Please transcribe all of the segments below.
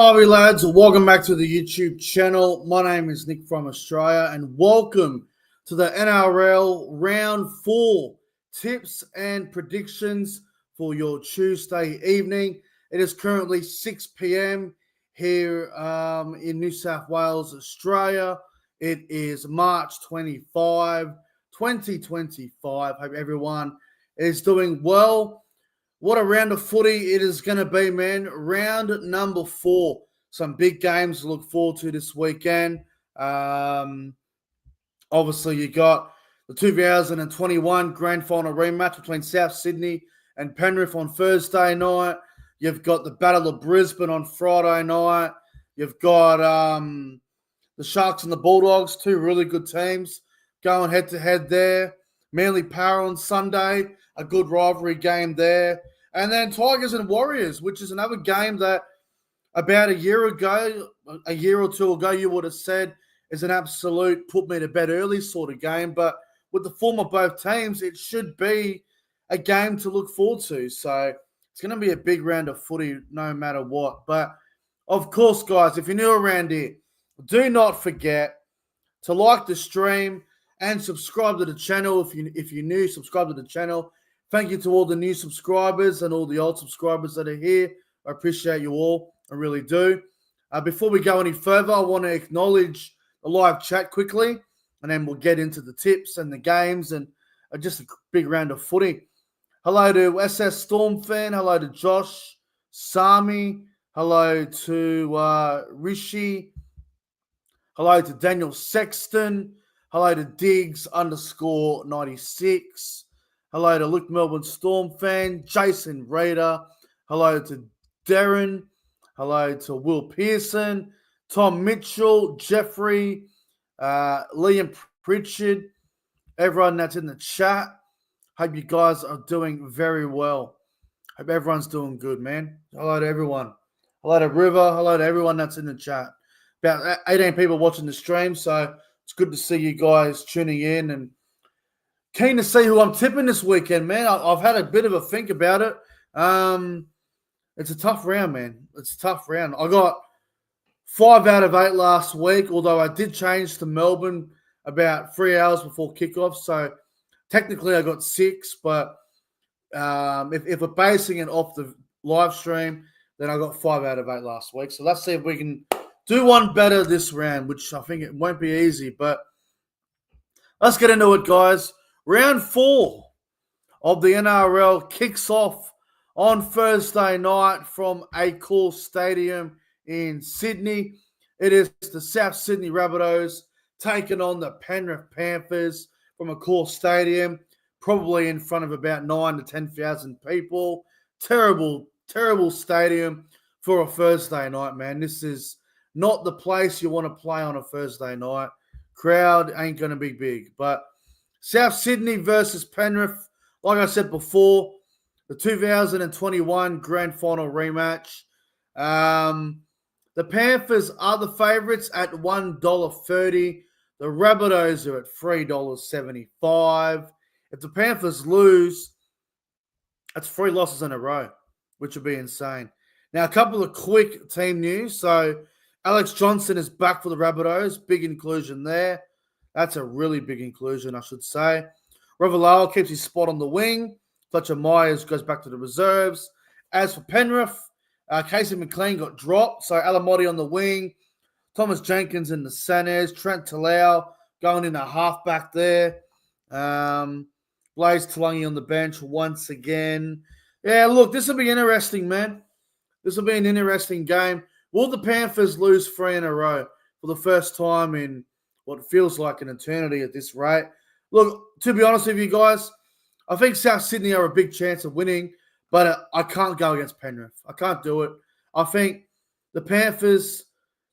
Hi lads, welcome back to the YouTube channel. My name is Nick from Australia and welcome to the NRL Round 4 tips and predictions for your Tuesday evening. It is currently 6 p.m. here in New South Wales, Australia. It is March 25, 2025. Hope everyone is doing well. What a round of footy it is going to be, man. Round number 4. Some big games to look forward to this weekend. Obviously, you got the 2021 Grand Final rematch between South Sydney and Penrith on Thursday night. You've got the Battle of Brisbane on Friday night. You've got the Sharks and the Bulldogs, two really good teams going head-to-head there. Manly Power on Sunday, a good rivalry game there. And then Tigers and Warriors, which is another game that about a year or two ago, you would have said is an absolute put me to bed early sort of game. But with the form of both teams, it should be a game to look forward to. So it's going to be a big round of footy no matter what. But of course, guys, if you're new around here, do not forget to like the stream and subscribe to the channel. If you're new, subscribe to the channel. Thank you to all the new subscribers and all the old subscribers that are here. I appreciate you all. I really do. Before we go any further, I want to acknowledge the live chat quickly, and then we'll get into the tips and the games and just a big round of footy. Hello to SS Storm fan. Hello to Josh, Sami. Hello to Rishi. Hello to Daniel Sexton. Hello to Diggs_96. Hello to Luke Melbourne Storm fan, Jason Rader. Hello to Darren. Hello to Will Pearson, Tom Mitchell, Jeffrey, Liam Pritchard, everyone that's in the chat. Hope you guys are doing very well. Hope everyone's doing good, man. Hello to everyone. Hello to River. Hello to everyone that's in the chat. About 18 people watching the stream, so it's good to see you guys tuning in and keen to see who I'm tipping this weekend, man. I've had a bit of a think about it. It's a tough round, man. It's a tough round. I got 5 out of 8 last week, although I did change to Melbourne about 3 hours before kickoff. So technically I got 6, but if we're basing it off the live stream, then I got 5 out of 8 last week. So let's see if we can do one better this round, which I think it won't be easy. But let's get into it, guys. Round 4 of the NRL kicks off on Thursday night from Accor Stadium in Sydney. It is the South Sydney Rabbitohs taking on the Penrith Panthers from Accor Stadium, probably in front of about 9,000 to 10,000 people. Terrible, terrible stadium for a Thursday night, man. This is not the place you want to play on a Thursday night. Crowd ain't going to be big, but South Sydney versus Penrith, like I said before, the 2021 Grand Final rematch. The Panthers are the favourites at $1.30. The Rabbitohs are at $3.75. If the Panthers lose, that's 3 losses in a row, which would be insane. Now, a couple of quick team news. So, Alex Johnson is back for the Rabbitohs. Big inclusion there. That's a really big inclusion, I should say. Ravalawa keeps his spot on the wing. Fletcher Myers goes back to the reserves. As for Penrith, Casey McLean got dropped. So Alamotti on the wing. Thomas Jenkins in the centres. Trent Talau going in a halfback there. Blaze Talangi on the bench once again. Yeah, look, this will be interesting, man. This will be an interesting game. Will the Panthers lose 3 in a row for the first time in what feels like an eternity at this rate? Look, to be honest with you guys, I think South Sydney are a big chance of winning, but I can't go against Penrith. I can't do it. I think the Panthers,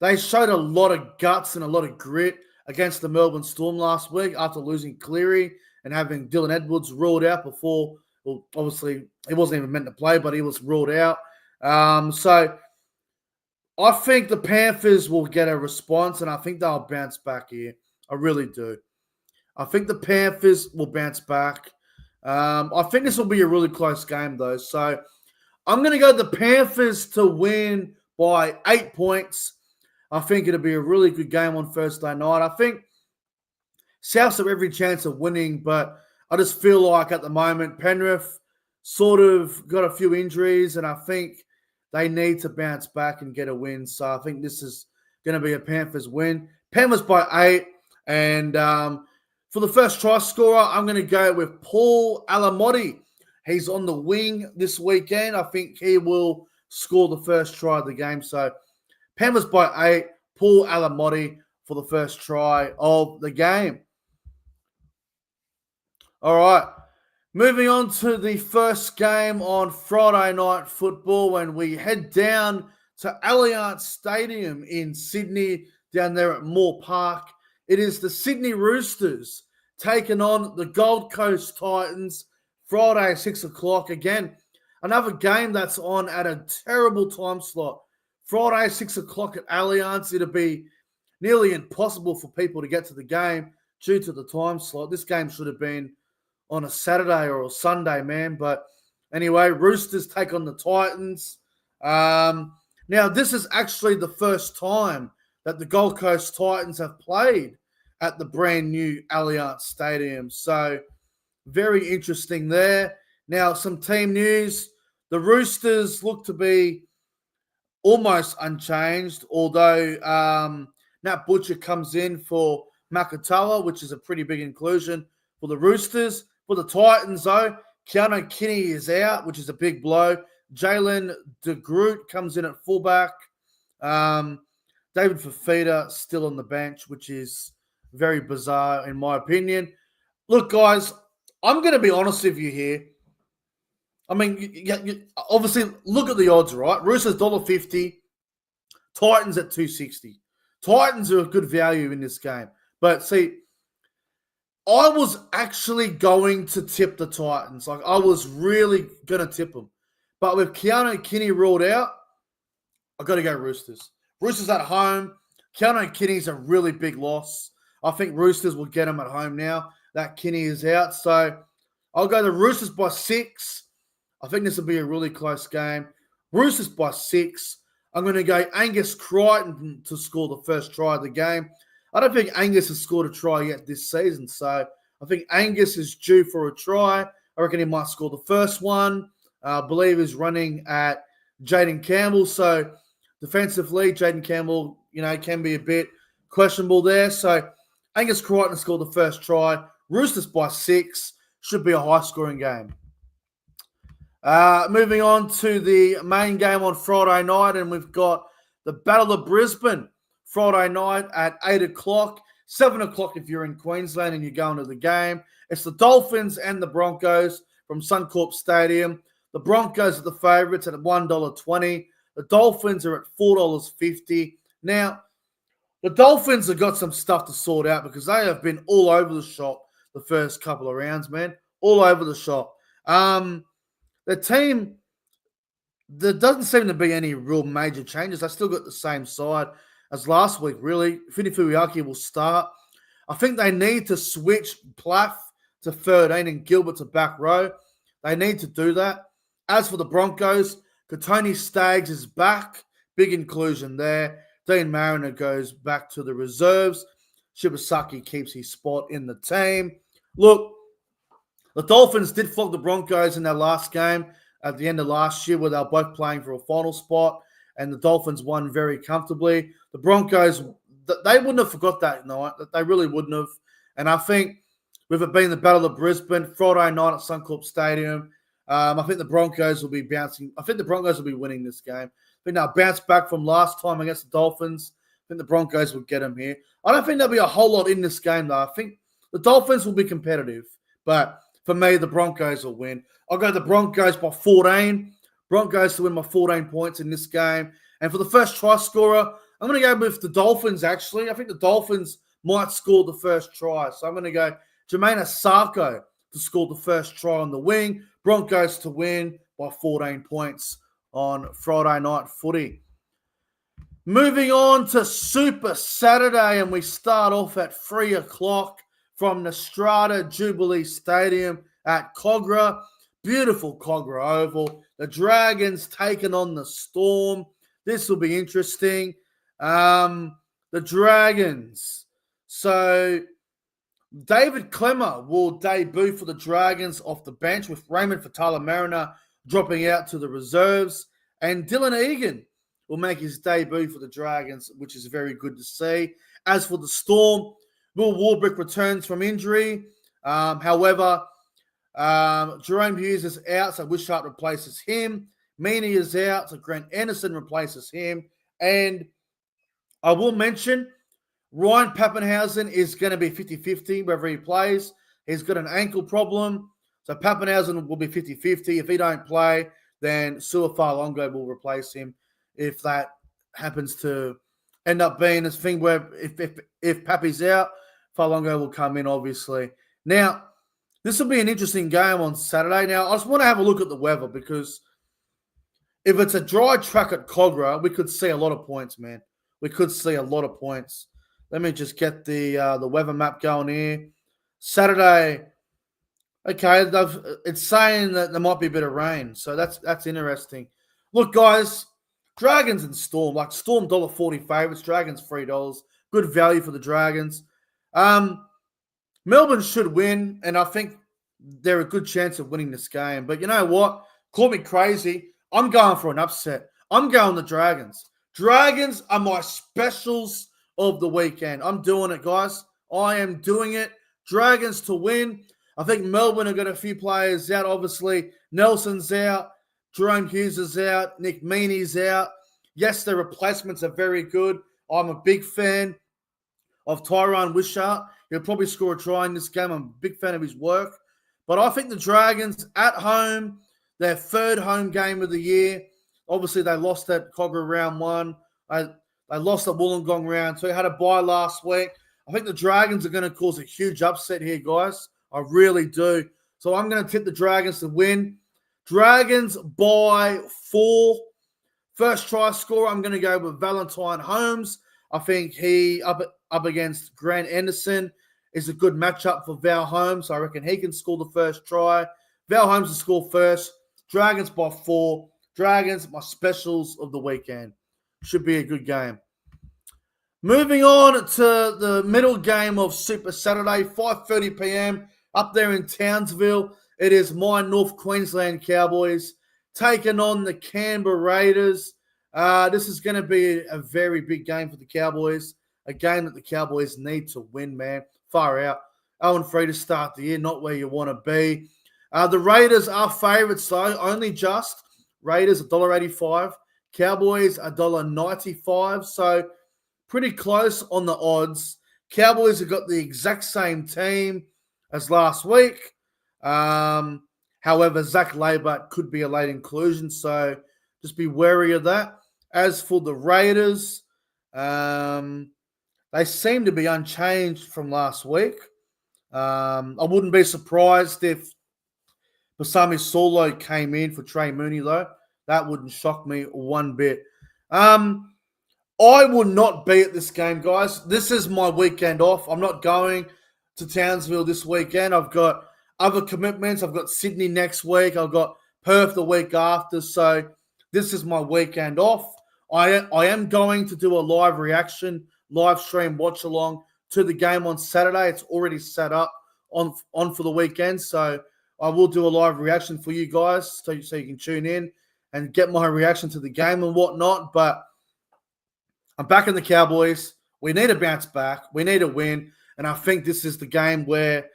they showed a lot of guts and a lot of grit against the Melbourne Storm last week after losing Cleary and having Dylan Edwards ruled out before. Well, obviously, he wasn't even meant to play, but he was ruled out. So I think the Panthers will get a response, and I think they'll bounce back here. I really do. I think the Panthers will bounce back. I think this will be a really close game, though. So I'm going to go the Panthers to win by 8 points. I think it'll be a really good game on Thursday night. I think Souths have every chance of winning, but I just feel like at the moment Penrith sort of got a few injuries, and I think they need to bounce back and get a win. So I think this is going to be a Panthers win. Panthers by 8, and for the first try scorer, I'm going to go with Paul Alamotti. He's on the wing this weekend. I think he will score the first try of the game. So Panthers by 8, Paul Alamotti for the first try of the game. All right, moving on to the first game on Friday Night Football, when we head down to Allianz Stadium in Sydney, down there at Moore Park. It is the Sydney Roosters taking on the Gold Coast Titans, Friday, 6 o'clock. Again, another game that's on at a terrible time slot. Friday, 6 o'clock at Allianz. It'll be nearly impossible for people to get to the game due to the time slot. This game should have been on a Saturday or a Sunday, man. But anyway, Roosters take on the Titans. Now, this is actually the first time that the Gold Coast Titans have played at the brand new Allianz Stadium. So, very interesting there. Now, some team news. The Roosters look to be almost unchanged, although Nat Butcher comes in for Makatoa, which is a pretty big inclusion for the Roosters. For the Titans, though, Keanu Kinney is out, which is a big blow. Jalen De Groot comes in at fullback. David Fafita still on the bench, which is very bizarre in my opinion. Look, guys, I'm going to be honest with you here. I mean, you obviously, look at the odds, right? Roosters $1.50, Titans at $2.60. Titans are a good value in this game. But see, I was actually going to tip the Titans. Like, I was really going to tip them. But with Keanu Kinney ruled out, I've got to go Roosters. Roosters at home. Keanu Kinney's a really big loss. I think Roosters will get him at home now that Kinney is out. So I'll go the Roosters by 6. I think this will be a really close game. Roosters by 6. I'm going to go Angus Crichton to score the first try of the game. I don't think Angus has scored a try yet this season, so I think Angus is due for a try. I reckon he might score the first one. I believe he's running at Jaden Campbell, so defensively, Jaden Campbell, can be a bit questionable there. So Angus Crichton scored the first try. Roosters by 6. Should be a high-scoring game. Moving on to the main game on Friday night, and we've got the Battle of Brisbane Friday night at 8 o'clock, 7 o'clock if you're in Queensland and you're going to the game. It's the Dolphins and the Broncos from Suncorp Stadium. The Broncos are the favourites at $1.20. The Dolphins are at $4.50. Now, the Dolphins have got some stuff to sort out because they have been all over the shop the first couple of rounds, man. All over the shop. The team, there doesn't seem to be any real major changes. They still got the same side as last week, really. Finifuiaki will start. I think they need to switch Plath to 13 and Gilbert to back row. They need to do that. As for the Broncos, Katoni Staggs is back. Big inclusion there. Dean Mariner goes back to the reserves. Shibasaki keeps his spot in the team. Look, the Dolphins did flog the Broncos in their last game at the end of last year where they were both playing for a final spot, and the Dolphins won very comfortably. The Broncos, they wouldn't have forgot that night. They really wouldn't have. And I think with it being the Battle of Brisbane, Friday night at Suncorp Stadium, I think the Broncos will be bouncing. I think the Broncos will be winning this game. I think they'll bounce back from last time against the Dolphins. I think the Broncos will get them here. I don't think there'll be a whole lot in this game, though. I think the Dolphins will be competitive. But for me, the Broncos will win. I'll go the Broncos by 14. Broncos to win by 14 points in this game. And for the first try scorer, I'm going to go with the Dolphins, actually. I think the Dolphins might score the first try. So I'm going to go Jermaine Asako to score the first try on the wing. Broncos to win by 14 points on Friday night footy. Moving on to Super Saturday, and we start off at 3 o'clock from Nostrada Jubilee Stadium at Cogra. Beautiful Cogra Oval. The Dragons taking on the Storm. This will be interesting. The Dragons. So David Clemmer will debut for the Dragons off the bench with Raymond Fatala-Mariner dropping out to the reserves. And Dylan Egan will make his debut for the Dragons, which is very good to see. As for the Storm, Will Warbrick returns from injury. However, Jerome Hughes is out, so Wishart replaces him. Meany is out, so Grant Anderson replaces him. And I will mention Ryan Pappenhausen is going to be 50-50 wherever he plays. He's got an ankle problem, so Pappenhausen will be 50-50. If he don't play, then Suafalongo will replace him. If that happens to end up being this thing where if Pappy's out, Falongo will come in, obviously. Now, this will be an interesting game on Saturday. Now, I just want to have a look at the weather because if it's a dry track at Cogra, we could see a lot of points, man. We could see a lot of points. Let me just get the weather map going here. Saturday, okay, it's saying that there might be a bit of rain, so that's interesting. Look, guys, Dragons and Storm, like Storm $1.40 favorites, Dragons $3. Good value for the Dragons. Melbourne should win, and I think they're a good chance of winning this game. But you know what? Call me crazy. I'm going for an upset. I'm going the Dragons. Dragons are my specials of the weekend. I'm doing it, guys. I am doing it. Dragons to win. I think Melbourne have got a few players out. Obviously, Nelson's out. Jerome Hughes is out. Nick Meaney's out. Yes, their replacements are very good. I'm a big fan of Tyrone Wishart. He'll probably score a try in this game. I'm a big fan of his work. But I think the Dragons at home, their third home game of the year. Obviously, they lost at Cogra round 1. They lost at Wollongong round 2. Had a bye last week. I think the Dragons are going to cause a huge upset here, guys. I really do. So I'm going to tip the Dragons to win. Dragons by 4. First try scorer, I'm going to go with Valentine Holmes. I think he, up against Grant Anderson, is a good matchup for Val Holmes. I reckon he can score the first try. Val Holmes will score first. Dragons by 4. Dragons, my specials of the weekend. Should be a good game. Moving on to the middle game of Super Saturday, 5:30 p.m. up there in Townsville. It is my North Queensland Cowboys taking on the Canberra Raiders. This is going to be a very big game for the Cowboys, a game that the Cowboys need to win, man. Far out. 0-3 to start the year, not where you want to be. The Raiders are favourites, though, only just. Raiders $1.85. Cowboys $1.95. So pretty close on the odds. Cowboys have got the exact same team as last week. However, Zach Labert could be a late inclusion, so just be wary of that. As for the Raiders, they seem to be unchanged from last week. I wouldn't be surprised if Pasami Saulo came in for Trey Mooney, though. That wouldn't shock me one bit. I will not be at this game, guys. This is my weekend off. I'm not going to Townsville this weekend. I've got other commitments. I've got Sydney next week. I've got Perth the week after. So this is my weekend off. I am going to do a live reaction, live stream watch along to the game on Saturday. It's already set up on for the weekend. So I will do a live reaction for you guys so you can tune in and get my reaction to the game and whatnot. But I'm back in the Cowboys. We need to bounce back. We need to win. And I think this is the game where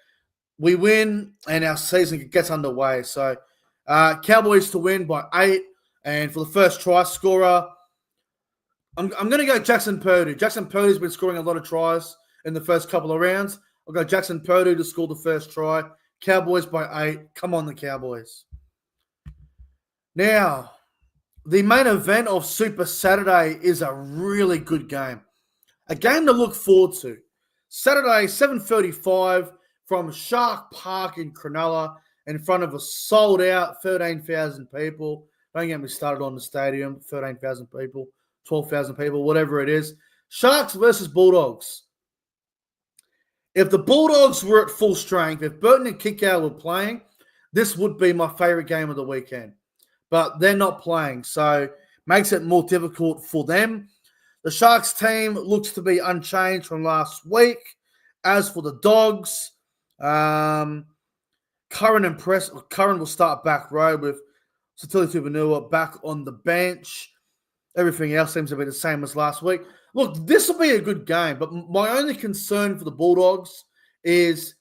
we win and our season gets underway. So Cowboys to win by 8. And for the first try scorer, I'm going to go Jackson Purdue. Jackson Purdue's been scoring a lot of tries in the first couple of rounds. I'll go Jackson Purdue to score the first try. Cowboys by 8. Come on, the Cowboys. Now, the main event of Super Saturday is a really good game. A game to look forward to. Saturday, 7:35 from Shark Park in Cronulla in front of a sold-out 13,000 people. Don't get me started on the stadium. 13,000 people, 12,000 people, whatever it is. Sharks versus Bulldogs. If the Bulldogs were at full strength, if Burton and Kickow were playing, this would be my favourite game of the weekend. But they're not playing. So makes it more difficult for them. The Sharks team looks to be unchanged from last week. As for the Dogs, Curran will start back row with Satili Tupanua back on the bench. Everything else seems to be the same as last week. Look, this will be a good game, but my only concern for the Bulldogs is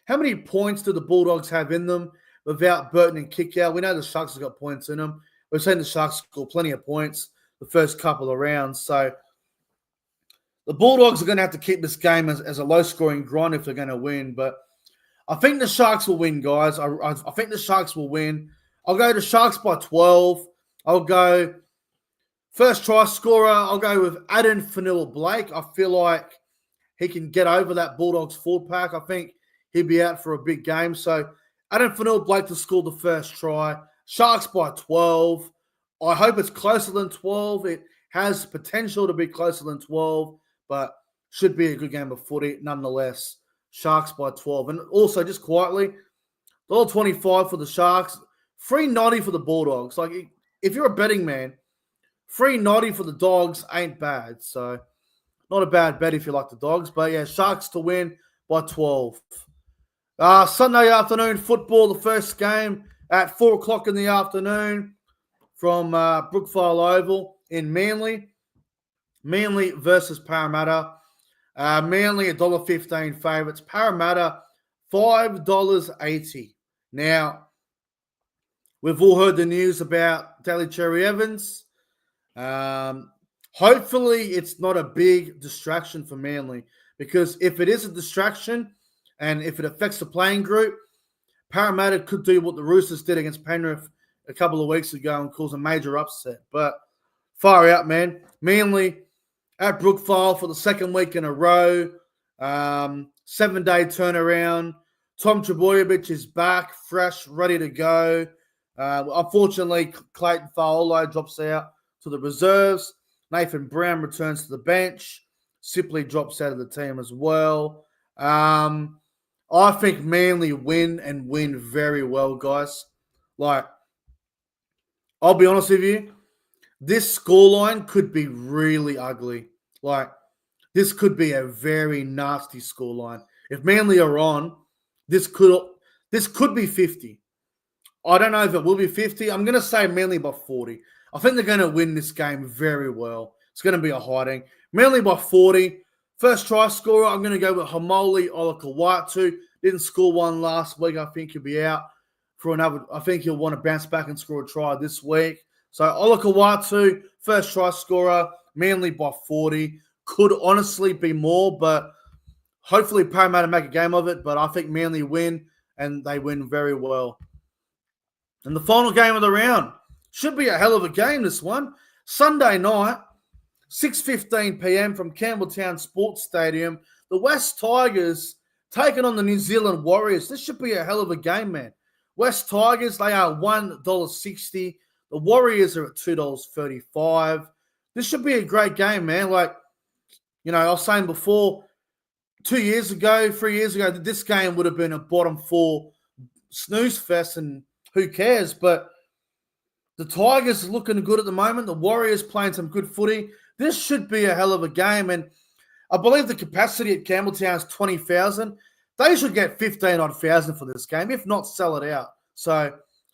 how many points do the Bulldogs have in them without Burton and Kickout? We know the Sharks have got points in them. We've seen the Sharks score plenty of points the first couple of rounds. So the Bulldogs are going to have to keep this game as a low-scoring grind if they're going to win. But I think the Sharks will win, guys. I think the Sharks will win. I'll go to Sharks by 12. I'll go first try scorer. I'll go with Adam Fanua-Blake. I feel like he can get over that Bulldogs forward pack. I think he'll be out for a big game. So Adam Fanua-Blake to score the first try. Sharks by 12. I hope it's closer than 12. It has potential to be closer than 12, but should be a good game of footy nonetheless. Sharks by 12. And also, just quietly, $1.25 for the Sharks, $3.90 for the Bulldogs. Like, if you're a betting man, $3.90 for the Dogs ain't bad. So, not a bad bet if you like the Dogs. But, yeah, Sharks to win by 12. Sunday afternoon football, the first game at 4 o'clock in the afternoon from Brookvale Oval in Manly. Manly versus Parramatta. Manly $1.15 favourites. Parramatta $5.80. Now, we've all heard the news about Daly Cherry Evans. Hopefully, it's not a big distraction for Manly, because if it is a distraction and if it affects the playing group, Parramatta could do what the Roosters did against Penrith a couple of weeks ago and cause a major upset. But far out, man. Manly at Brookvale for the second week in a row. 7-day turnaround. Tom Trebojevic is back, fresh, ready to go. Unfortunately, Clayton Fa'aolo drops out to the reserves. Nathan Brown returns to the bench. Sipley drops out of the team as well. I think Manly win and win very well, guys. Like, I'll be honest with you, this scoreline could be really ugly. Like, this could be a very nasty scoreline. If Manly are on, this could be 50. I don't know if it will be 50. I'm going to say Manly by 40. I think they're going to win this game very well. It's going to be a hiding. Manly by 40. First try scorer, I'm going to go with Hamoli Olakau'atu. Didn't score one last week. I think he'll be out for another. I think he'll want to bounce back and score a try this week. So Olakau'atu, first try scorer, Manly by 40. Could honestly be more, but hopefully Parramatta make a game of it. But I think Manly win, and they win very well. And the final game of the round should be a hell of a game, this one. Sunday night, 6:15 p.m. from Campbelltown Sports Stadium. The West Tigers taking on the New Zealand Warriors. This should be a hell of a game, man. West Tigers, they are $1.60. The Warriors are at $2.35. This should be a great game, man. Like, you know, I was saying before, 3 years ago, this game would have been a bottom four snooze fest, and who cares? But the Tigers are looking good at the moment. The Warriors playing some good footy. This should be a hell of a game. And I believe the capacity at Campbelltown is 20,000. They should get 15,000 for this game, if not sell it out. So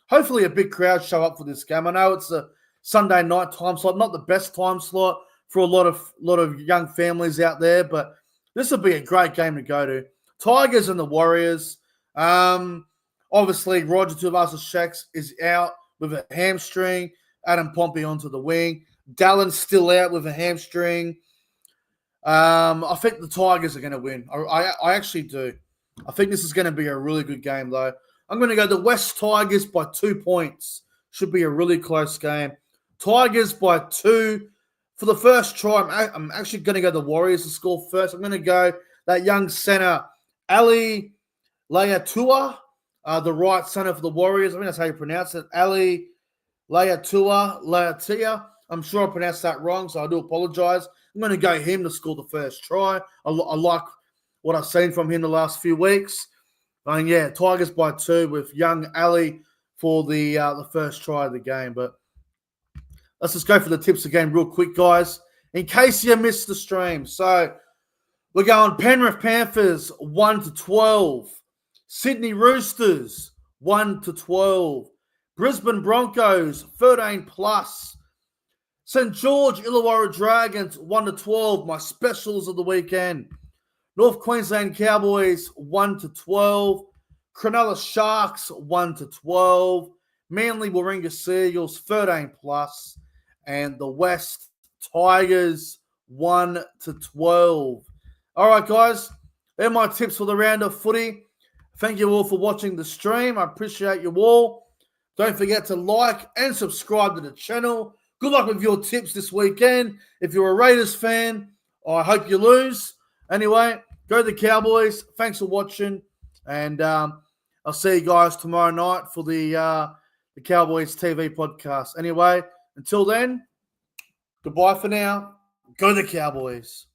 hopefully a big crowd show up for this game. I know it's a Sunday night time slot, not the best time slot for a lot of young families out there, but this will be a great game to go to. Tigers and the Warriors. Obviously, Roger Tuivasa-Sheck is out with a hamstring. Adam Pompey onto the wing. Gallen's still out with a hamstring. I think the Tigers are going to win. I actually do. I think this is going to be a really good game, though. I'm going to go the West Tigers by 2 points. Should be a really close game. Tigers by 2. For the first try, I'm actually going to go the Warriors to score first. I'm going to go that young center, Ali Leatua, the right center for the Warriors. I think that's how you pronounce it. Ali Leatia. I'm sure I pronounced that wrong, so I do apologize. I'm going to go him to score the first try. I like what I've seen from him the last few weeks. And yeah, Tigers by 2 with young Ali for the first try of the game. But let's just go for the tips again real quick, guys, in case you missed the stream. So we're going Penrith Panthers 1-12, Sydney Roosters 1-12, Brisbane Broncos 13+, St George Illawarra Dragons 1-12, my specials of the weekend. North Queensland Cowboys 1-12, Cronulla Sharks 1-12, Manly Warringah Seagulls 13+, and the West Tigers 1-12. All right, guys, they're my tips for the round of footy. Thank you all for watching the stream. I appreciate you all. Don't forget to like and subscribe to the channel. Good luck with your tips this weekend. If you're a Raiders fan, I hope you lose. Anyway, go the Cowboys. Thanks for watching. And I'll see you guys tomorrow night for the Cowboys TV podcast. Anyway, until then, goodbye for now. Go the Cowboys.